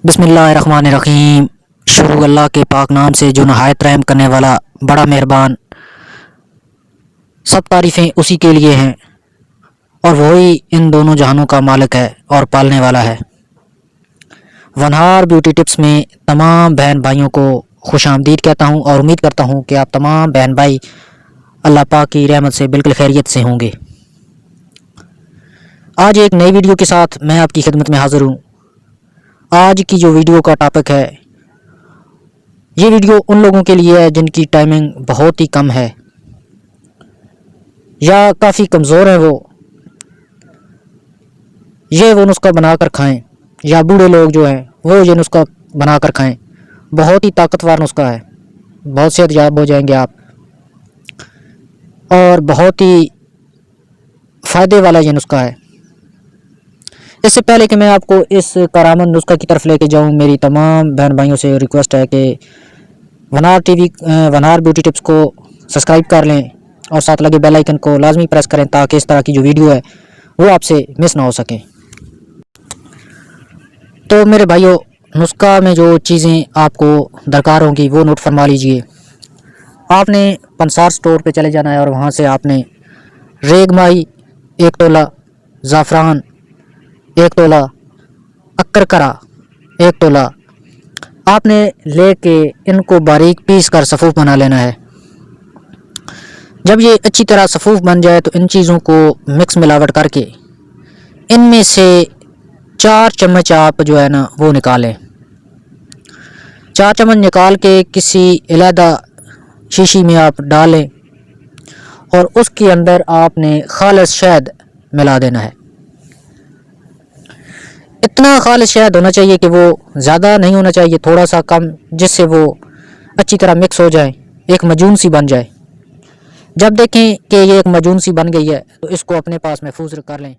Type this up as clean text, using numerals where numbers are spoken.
बिस्मिल्लाहिर्रहमानिर्रहीम। शुरू अल्लाह के पाक नाम से जो नहायत रहम करने वाला बड़ा मेहरबान। सब तारीफ़ें उसी के लिए हैं और वही इन दोनों जहानों का मालिक है और पालने वाला है। वनहार ब्यूटी टिप्स में तमाम बहन भाइयों को खुशामदीद कहता हूँ और उम्मीद करता हूँ कि आप तमाम बहन भाई अल्लाह पाक की रहमत से बिल्कुल खैरियत से होंगे। आज एक नई वीडियो के साथ मैं आपकी खिदमत में हाज़िर हूँ। आज की जो वीडियो का टॉपिक है, ये वीडियो उन लोगों के लिए है जिनकी टाइमिंग बहुत ही कम है या काफ़ी कमज़ोर है वो नुस्खा बनाकर खाएं, या बूढ़े लोग जो हैं वो ये नुस्खा बनाकर खाएं। बहुत ही ताकतवर नुस्खा है, बहुत सेहतयाब हो जाएंगे आप और बहुत ही फ़ायदे वाला ये नुस्खा है। इससे पहले कि मैं आपको इस करामत नुस्खा की तरफ लेके जाऊं, मेरी तमाम बहन भाइयों से रिक्वेस्ट है कि वनहार ब्यूटी टिप्स को सब्सक्राइब कर लें और साथ लगे बेल आइकन को लाजमी प्रेस करें ताकि इस तरह की जो वीडियो है वो आपसे मिस ना हो सके। तो मेरे भाइयों, नुस्खा में जो चीज़ें आपको दरकार होंगी वो नोट फरमा लीजिए। आपने पंसार स्टोर पे चले जाना है और वहाँ से आपने रेगमाई 1 तोला, ज़ाफ़रान 1 तोला, अक्करकरा 1 तोला आपने लेके इनको बारीक पीस कर सफ़ूफ बना लेना है। जब ये अच्छी तरह सफ़ूफ बन जाए तो इन चीज़ों को मिक्स मिलावट करके इनमें से 4 चम्मच आप जो है ना वो निकालें। 4 चम्मच निकाल के किसी अलहदा शीशी में आप डालें और उसके अंदर आपने खालिस शहद मिला देना है। इतना खालिस शहद होना चाहिए कि वो ज़्यादा नहीं होना चाहिए, थोड़ा सा कम, जिससे वो अच्छी तरह मिक्स हो जाए, एक मजून सी बन जाए। जब देखें कि ये एक मजून सी बन गई है तो इसको अपने पास महफूज कर लें।